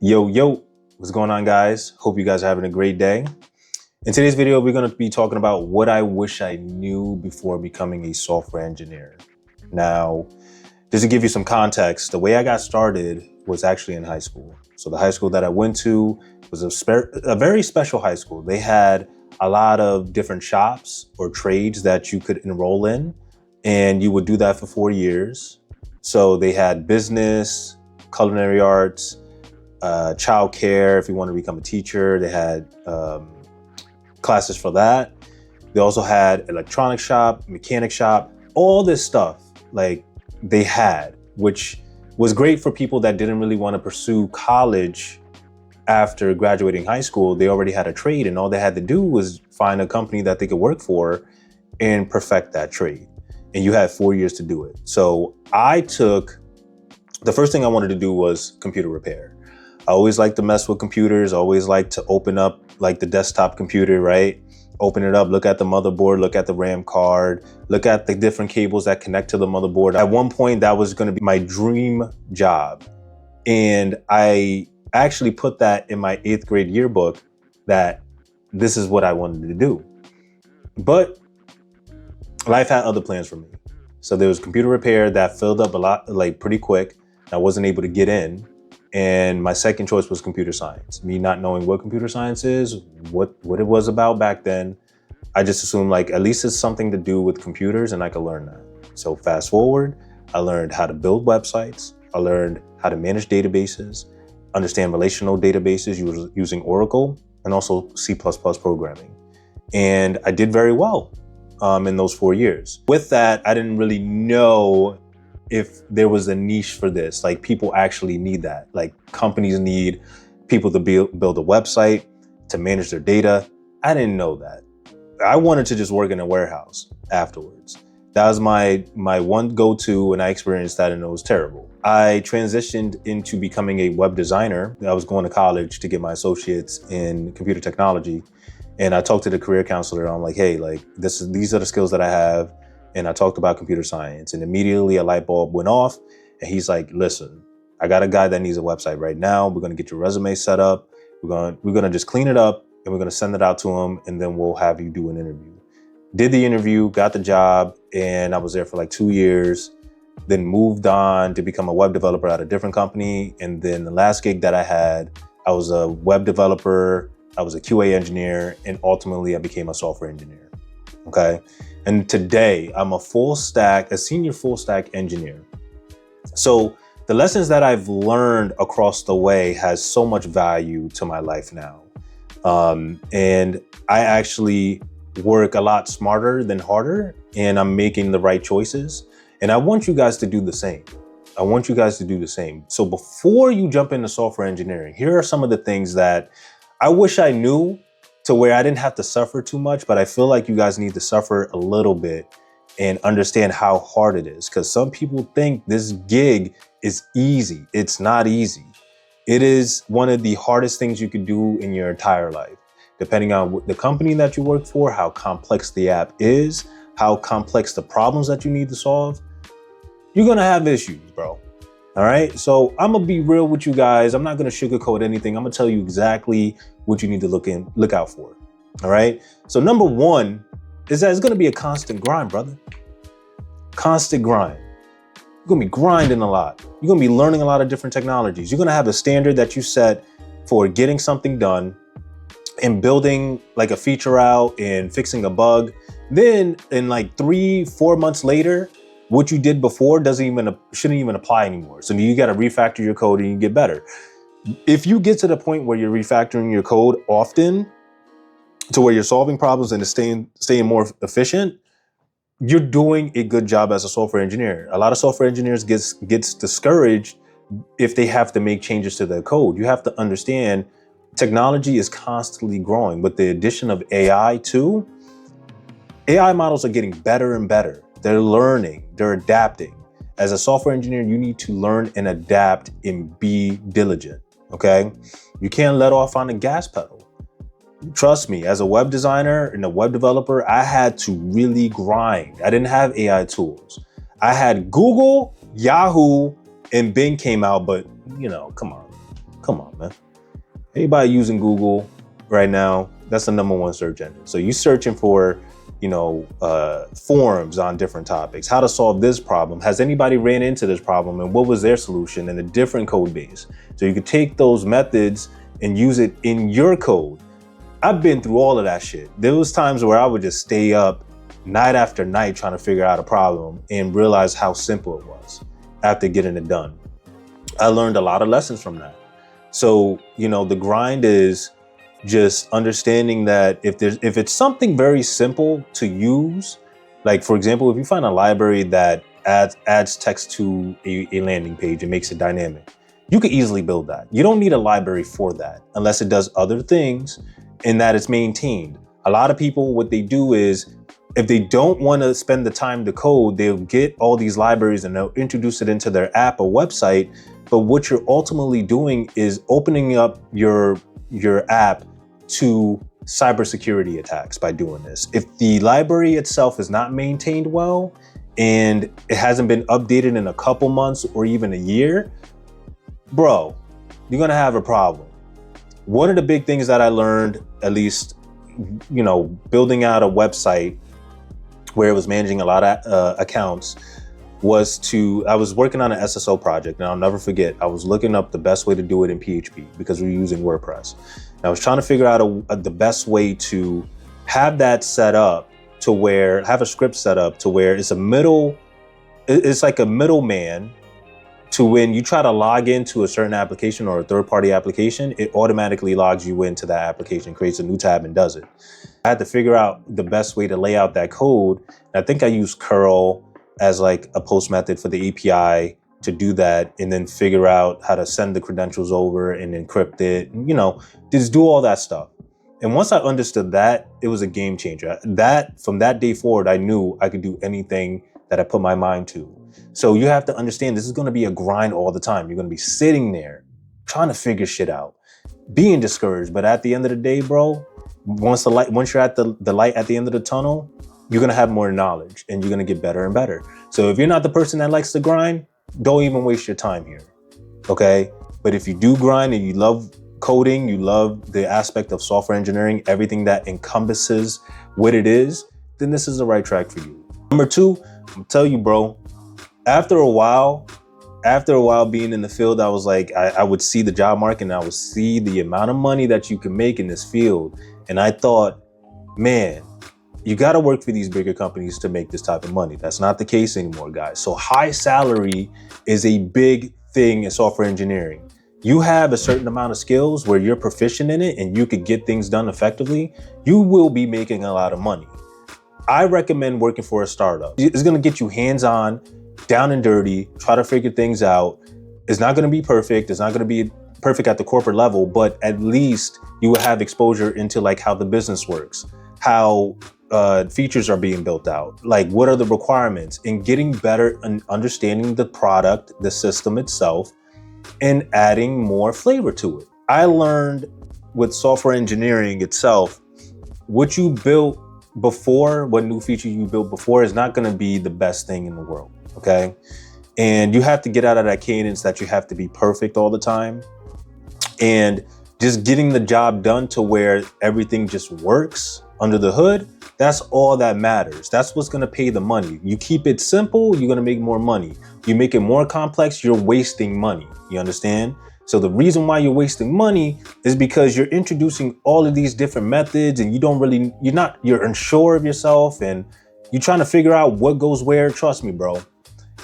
Yo, what's going on, guys? Hope you guys are having a great day. In today's video, we're going to be talking about what I wish I knew before becoming a software engineer. Now, just to give you some context, the way I got started was actually in high school. So the high school that I went to was a very special high school. They had a lot of different shops or trades that you could enroll in, and you would do that for 4 years. So they had business, culinary arts, child care if you want to become a teacher. They had classes for that. They also had electronic shop, mechanic shop, all this stuff like they had, which was great for people that didn't really want to pursue college after graduating high school. They already had a trade, and all they had to do was find a company that they could work for and perfect that trade. And you had 4 years to do it. So the first thing I wanted to do was computer repair. I always like to mess with computers. I always like to open up like the desktop computer, right? Open it up, look at the motherboard, look at the RAM card, look at the different cables that connect to the motherboard. At one point, that was going to be my dream job. And I actually put that in my 8th grade yearbook that this is what I wanted to do. But life had other plans for me. So there was computer repair that filled up a lot, like pretty quick. I wasn't able to get in. And my second choice was computer science. Me not knowing what computer science is, what it was about back then, I just assumed like at least it's something to do with computers and I could learn that. So fast forward, I learned how to build websites. I learned how to manage databases, understand relational databases using Oracle, and also C++ programming. And I did very well in those 4 years. With that, I didn't really know if there was a niche for this. Like people actually need that. Like companies need people to build a website, to manage their data. I didn't know that. I wanted to just work in a warehouse afterwards. That was my one go-to, and I experienced that and it was terrible. I transitioned into becoming a web designer. I was going to college to get my associates in computer technology. And I talked to the career counselor. I'm like, hey, like these are the skills that I have. And I talked about computer science, and immediately a light bulb went off. And he's like, listen, I got a guy that needs a website right now. We're going to get your resume set up. We're going to just clean it up and we're going to send it out to him. And then we'll have you do an interview. Did the interview, got the job, and I was there for like 2 years, then moved on to become a web developer at a different company. And then the last gig that I had, I was a web developer, I was a QA engineer, and ultimately I became a software engineer. Okay. And today I'm a senior full stack engineer. So the lessons that I've learned across the way has so much value to my life now. And I actually work a lot smarter than harder, and I'm making the right choices. And I want you guys to do the same. So before you jump into software engineering, here are some of the things that I wish I knew, to where I didn't have to suffer too much, but I feel like you guys need to suffer a little bit and understand how hard it is. Because some people think this gig is easy. It's not easy. It is one of the hardest things you could do in your entire life. Depending on the company that you work for, how complex the app is, how complex the problems that you need to solve, you're gonna have issues, bro. All right, so I'm gonna be real with you guys. I'm not gonna sugarcoat anything. I'm gonna tell you exactly what you need to look out for. All right. So number one is that it's gonna be a constant grind, brother. Constant grind. You're gonna be grinding a lot. You're gonna be learning a lot of different technologies. You're gonna have a standard that you set for getting something done and building like a feature out and fixing a bug. Then in like 3-4 months later, what you did before shouldn't even apply anymore. So you got to refactor your code and you get better. If you get to the point where you're refactoring your code often to where you're solving problems and staying more efficient, you're doing a good job as a software engineer. A lot of software engineers gets discouraged if they have to make changes to their code. You have to understand technology is constantly growing. With the addition of AI too, AI models are getting better and better. They're learning, they're adapting. As a software engineer, you need to learn and adapt and be diligent, okay? You can't let off on the gas pedal. Trust me, as a web designer and a web developer, I had to really grind. I didn't have AI tools. I had Google, Yahoo, and Bing came out, but come Come on, man. Anybody using Google right now, that's the #1 search engine. So you searching for, forums on different topics, how to solve this problem. Has anybody ran into this problem and what was their solution in a different code base? So you could take those methods and use it in your code. I've been through all of that shit. There was times where I would just stay up night after night trying to figure out a problem and realize how simple it was after getting it done. I learned a lot of lessons from that. So, the grind is just understanding that if it's something very simple to use, like for example, if you find a library that adds text to a landing page and makes it dynamic, you could easily build that. You don't need a library for that unless it does other things and that it's maintained. A lot of people, what they do is, if they don't want to spend the time to code, they'll get all these libraries and they'll introduce it into their app or website. But what you're ultimately doing is opening up your app to cybersecurity attacks by doing this. If the library itself is not maintained well and it hasn't been updated in a couple months or even a year, bro, you're gonna have a problem. One of the big things that I learned, at least, building out a website where it was managing a lot of accounts, I was working on an SSO project, and I'll never forget, I was looking up the best way to do it in PHP because we were using WordPress. And I was trying to figure out the best way to have that set up to where, have a script set up to where it's like a middleman to when you try to log into a certain application or a third-party application, it automatically logs you into that application, creates a new tab and does it. I had to figure out the best way to lay out that code. And I think I used curl as like a post method for the API to do that, and then figure out how to send the credentials over and encrypt it, and, just do all that stuff. And once I understood that, it was a game changer. From that day forward, I knew I could do anything that I put my mind to. So you have to understand, this is going to be a grind all the time. You're going to be sitting there trying to figure shit out, being discouraged. But at the end of the day, bro, once you're at the light at the end of the tunnel, you're going to have more knowledge and you're going to get better and better. So if you're not the person that likes to grind, don't even waste your time here. Okay. But if you do grind and you love coding, you love the aspect of software engineering, everything that encompasses what it is, then this is the right track for you. Number 2, I'm gonna tell you, bro, after a while being in the field, I was like, I would see the job market and I would see the amount of money that you can make in this field. And I thought, man, you got to work for these bigger companies to make this type of money. That's not the case anymore, guys. So high salary is a big thing in software engineering. You have a certain amount of skills where you're proficient in it and you could get things done effectively, you will be making a lot of money. I recommend working for a startup. It's going to get you hands-on, down and dirty, try to figure things out. It's not going to be perfect. It's not going to be perfect at the corporate level, but at least you will have exposure into like how the business works, how features are being built out, like what are the requirements, and getting better and understanding the product, the system itself, and adding more flavor to it. I learned with software engineering itself, what you built before, what new feature you built before is not going to be the best thing in the world. Okay. And you have to get out of that cadence that you have to be perfect all the time, and just getting the job done to where everything just works under the hood. That's all that matters. That's what's going to pay the money. You keep it simple, you're going to make more money. You make it more complex, you're wasting money. You understand? So the reason why you're wasting money is because you're introducing all of these different methods and you're unsure of yourself and you're trying to figure out what goes where. Trust me, bro.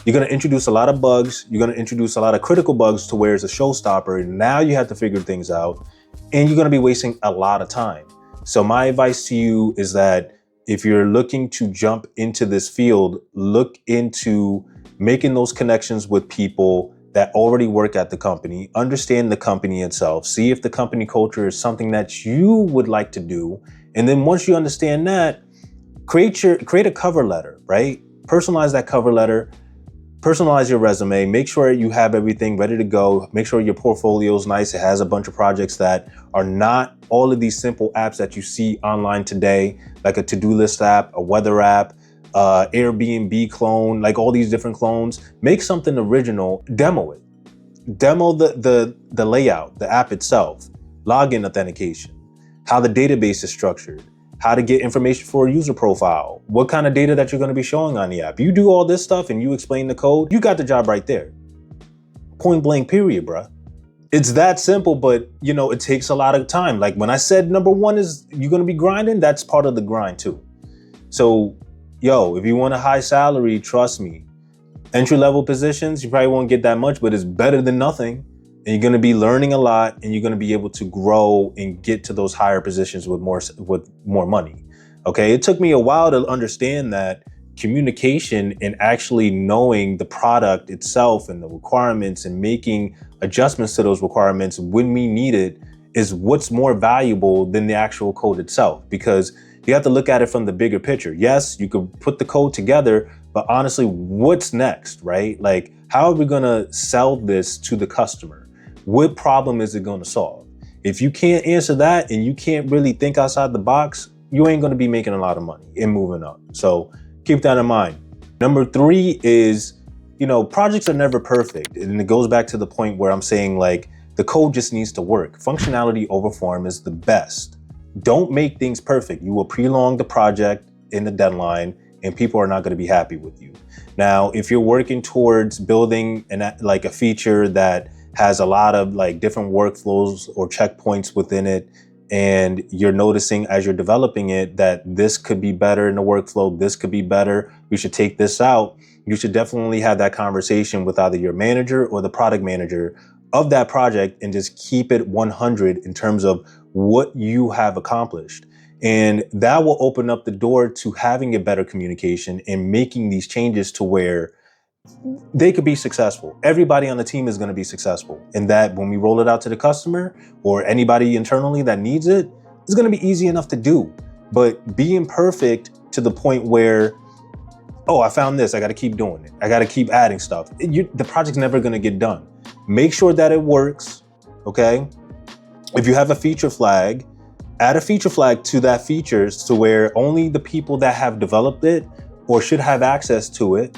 You're going to introduce a lot of bugs. You're going to introduce a lot of critical bugs to where it's a showstopper. And now you have to figure things out and you're going to be wasting a lot of time. So my advice to you is that if you're looking to jump into this field, look into making those connections with people that already work at the company, understand the company itself, see if the company culture is something that you would like to do. And then once you understand that, create a cover letter, right? Personalize that cover letter, personalize your resume, make sure you have everything ready to go. Make sure your portfolio is nice. It has a bunch of projects that are not all of these simple apps that you see online today, like a to-do list app, a weather app, Airbnb clone, like all these different clones. Make something original, demo it. demo the layout, the app itself, login authentication, how the database is structured, how to get information for a user profile, what kind of data that you're going to be showing on the app. You do all this stuff and you explain the code, you got the job right there. Point blank period, bruh. It's that simple, but it takes a lot of time. Like when I said number one is you're going to be grinding, that's part of the grind too. So, if you want a high salary, trust me, entry-level positions, you probably won't get that much, but it's better than nothing. And you're going to be learning a lot, and you're going to be able to grow and get to those higher positions with more money. Okay, it took me a while to understand that communication and actually knowing the product itself and the requirements and making adjustments to those requirements when we need it is what's more valuable than the actual code itself, because you have to look at it from the bigger picture. Yes, you could put the code together, but honestly, what's next, right? Like, how are we gonna sell this to the customer? What problem is it gonna solve? If you can't answer that and you can't really think outside the box, you ain't gonna be making a lot of money and moving up. So keep that in mind. Number 3 is, projects are never perfect. And it goes back to the point where I'm saying, like, the code just needs to work. Functionality over form is the best. Don't make things perfect. You will prolong the project in the deadline and people are not going to be happy with you. Now, if you're working towards building a feature that has a lot of different workflows or checkpoints within it, and you're noticing as you're developing it that this could be better in the workflow, this could be better, we should take this out, you should definitely have that conversation with either your manager or the product manager of that project and just keep it 100 in terms of what you have accomplished. And that will open up the door to having a better communication and making these changes to where they could be successful. Everybody on the team is going to be successful. And that when we roll it out to the customer or anybody internally that needs it, it's going to be easy enough to do. But being perfect to the point where, I found this, I got to keep doing it, I got to keep adding stuff, the project's never going to get done. Make sure that it works, okay? If you have a feature flag, add a feature flag to that feature to where only the people that have developed it or should have access to it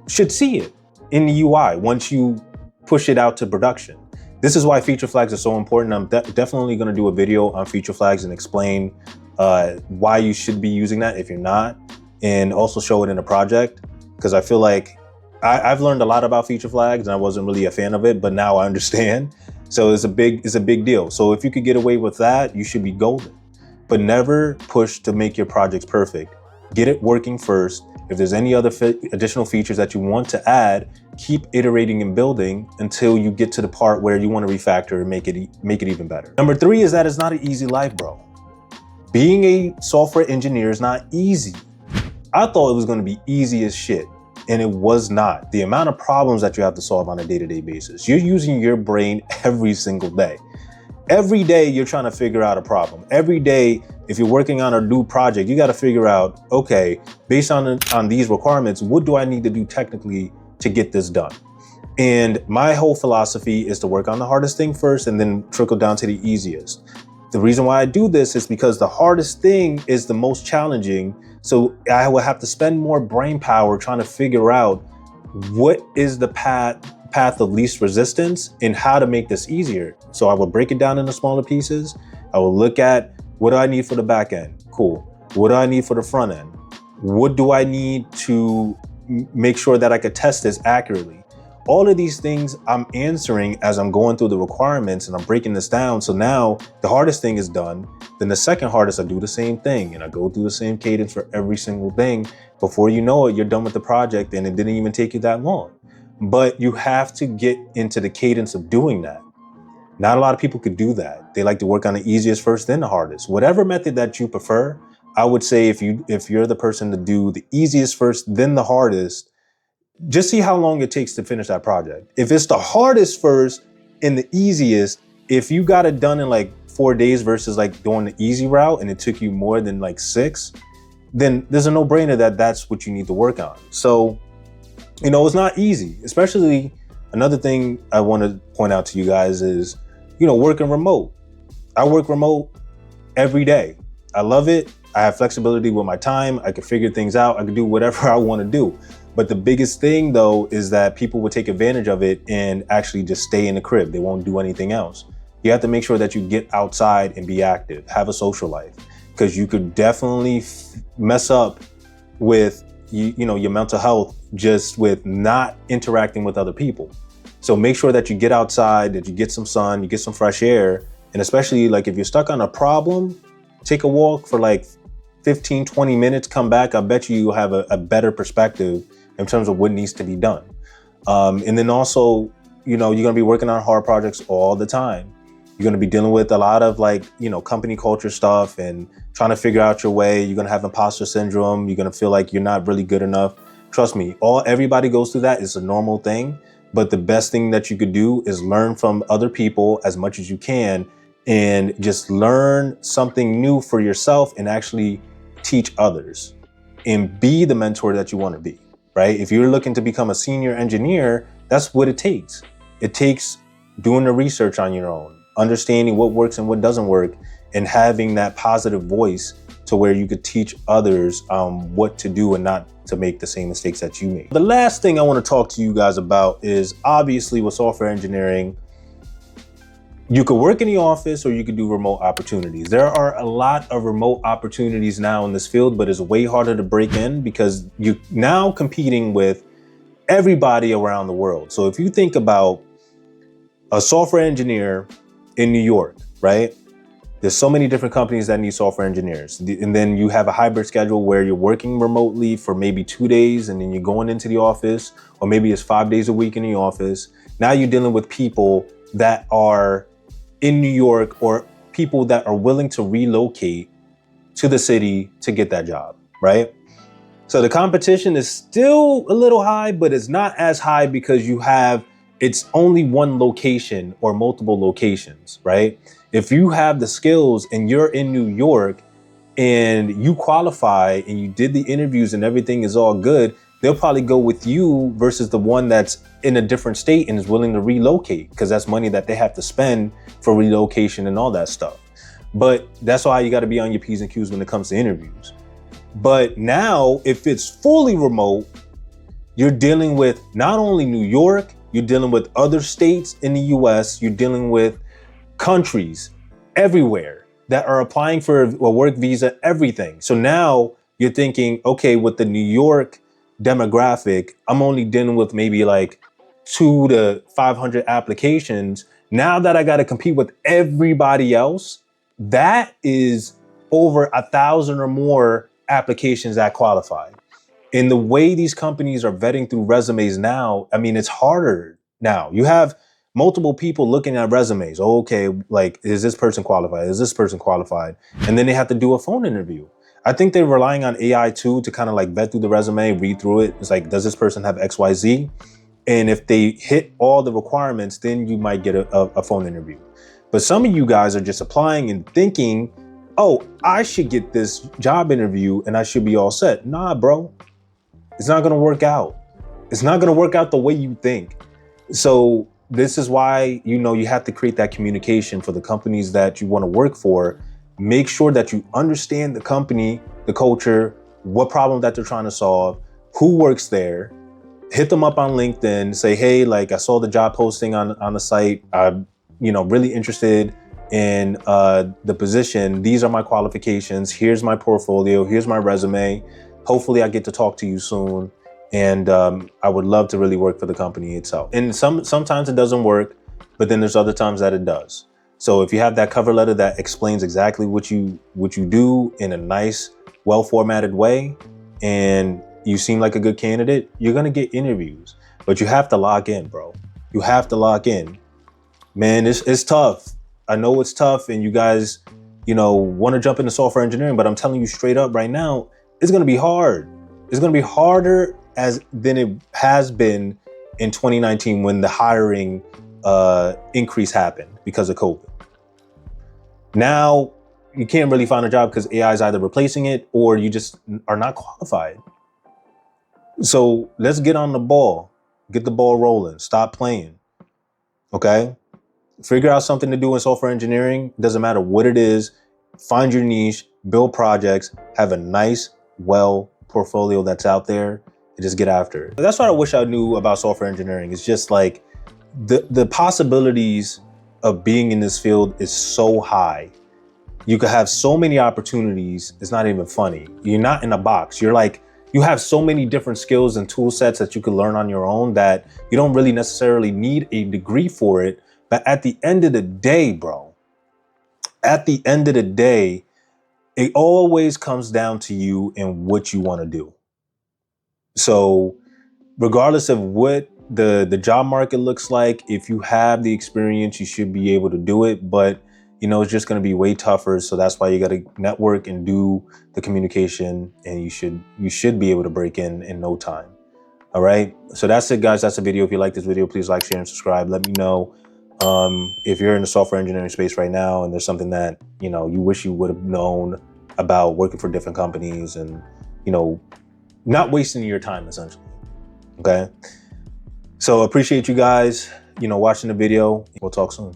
should see it in the UI once you push it out to production. This is why feature flags are so important. I'm definitely going to do a video on feature flags and explain why you should be using that if you're not, and also show it in a project, because I feel like I've learned a lot about feature flags and I wasn't really a fan of it, but now I understand. So it's a big deal. So if you could get away with that, you should be golden. But never push to make your projects perfect. Get it working first. If there's any other additional features that you want to add, keep iterating and building until you get to the part where you want to refactor and make it even better. Number 3 is that it's not an easy life, bro. Being a software engineer is not easy. I thought it was going to be easy as shit, and it was not. The amount of problems that you have to solve on a day-to-day basis. You're using your brain every single day. Every day you're trying to figure out a problem. Every day, if you're working on a new project, you got to figure out, okay, based on these requirements, what do I need to do technically to get this done? And my whole philosophy is to work on the hardest thing first and then trickle down to the easiest. The reason why I do this is because the hardest thing is the most challenging. So I will have to spend more brain power trying to figure out what is the path of least resistance and how to make this easier. So I will break it down into smaller pieces. I will look at, what do I need for the back end? Cool. What do I need for the front end? What do I need to make sure that I could test this accurately? All of these things I'm answering as I'm going through the requirements and I'm breaking this down. So now the hardest thing is done. Then the second hardest, I do the same thing and I go through the same cadence for every single thing. Before you know it, you're done with the project and it didn't even take you that long. But you have to get into the cadence of doing that. Not a lot of people could do that. They like to work on the easiest first, then the hardest. Whatever method that you prefer, I would say if you're the person to do the easiest first, then the hardest, just see how long it takes to finish that project. If it's the hardest first and the easiest, if you got it done in 4 days versus doing the easy route and it took you more than 6, then there's a no-brainer that that's what you need to work on. So, it's not easy. Especially another thing I want to point out to you guys is, working remote. I work remote every day. I love it. I have flexibility with my time. I can figure things out. I can do whatever I want to do. But the biggest thing though is that people will take advantage of it and actually just stay in the crib. They won't do anything else. You have to make sure that you get outside and be active, have a social life, because you could definitely mess up with your mental health just with not interacting with other people. So make sure that you get outside, that you get some sun, you get some fresh air. And especially like if you're stuck on a problem, take a walk for like 15, 20 minutes, come back. I bet you'll have a better perspective in terms of what needs to be done. And then also, you're going to be working on hard projects all the time. You're going to be dealing with a lot of company culture stuff and trying to figure out your way. You're going to have imposter syndrome. You're going to feel like you're not really good enough. Trust me, everybody goes through that. It's a normal thing. But the best thing that you could do is learn from other people as much as you can and just learn something new for yourself and actually teach others and be the mentor that you want to be. Right? If you're looking to become a senior engineer, that's what it takes. It takes doing the research on your own, understanding what works and what doesn't work, and having that positive voice to where you could teach others what to do and not to make the same mistakes that you made. The last thing I want to talk to you guys about is obviously with software engineering, you could work in the office or you could do remote opportunities. There are a lot of remote opportunities now in this field, but it's way harder to break in because you're now competing with everybody around the world. So if you think about a software engineer in New York, right? There's so many different companies that need software engineers. And then you have a hybrid schedule where you're working remotely for maybe 2 days and then you're going into the office, or maybe it's 5 days a week in the office. Now you're dealing with people that are in New York or people that are willing to relocate to the city to get that job, right? So the competition is still a little high, but it's not as high because it's only one location or multiple locations, right? If you have the skills and you're in New York and you qualify and you did the interviews and everything is all good, they'll probably go with you versus the one that's in a different state and is willing to relocate, because that's money that they have to spend for relocation and all that stuff. But that's why you got to be on your P's and Q's when it comes to interviews. But now, if it's fully remote, you're dealing with not only New York, you're dealing with other states in the US, you're dealing with countries everywhere that are applying for a work visa, everything. So now you're thinking, okay, with the New York demographic, I'm only dealing with maybe like 200 to 500 applications. Now that I got to compete with everybody else, that is over 1,000 or more applications that qualify. And the way these companies are vetting through resumes now, I mean, it's harder now. You have multiple people looking at resumes. Okay, like, is this person qualified? Is this person qualified? And then they have to do a phone interview. I think they're relying on AI too to kind of like vet through the resume, read through it. It's like, does this person have XYZ? And if they hit all the requirements, then you might get a phone interview. But some of you guys are just applying and thinking, oh, I should get this job interview and I should be all set. Nah, bro, it's not gonna work out. It's not gonna work out the way you think. So this is why, you have to create that communication for the companies that you want to work for. Make sure that you understand the company, the culture, what problem that they're trying to solve, who works there. Hit them up on LinkedIn, say, hey, like, I saw the job posting on the site. I'm, really interested in the position. These are my qualifications. Here's my portfolio. Here's my resume. Hopefully I get to talk to you soon. And I would love to really work for the company itself. And sometimes it doesn't work, but then there's other times that it does. So if you have that cover letter that explains exactly what you do in a nice, well-formatted way, and you seem like a good candidate, you're gonna get interviews. But you have to lock in, bro. You have to lock in. Man, it's tough. I know it's tough, and you guys, want to jump into software engineering, but I'm telling you straight up right now, it's gonna be hard. It's gonna be harder than it has been in 2019 when the hiring increase happened because of COVID. Now, you can't really find a job because AI is either replacing it or you just are not qualified. So let's get on the ball, get the ball rolling, stop playing, okay? Figure out something to do in software engineering. Doesn't matter what it is. Find your niche, build projects, have a nice, portfolio that's out there, and just get after it. But that's what I wish I knew about software engineering. It's just like the possibilities of being in this field is so high. You could have so many opportunities. It's not even funny. You're not in a box. You're like, you have so many different skills and tool sets that you can learn on your own that you don't really necessarily need a degree for it. But at the end of the day, bro, at the end of the day, it always comes down to you and what you want to do. So regardless of what the job market looks like, if you have the experience, you should be able to do it. But you know, it's just going to be way tougher. So that's why you got to network and do the communication, and you should be able to break in no time. All right. So that's it, guys. That's the video. If you like this video, please like, share, and subscribe. Let me know if you're in the software engineering space right now and there's something that, you know, you wish you would have known about working for different companies and, you know, not wasting your time, essentially. Okay. So appreciate you guys, you know, watching the video. We'll talk soon.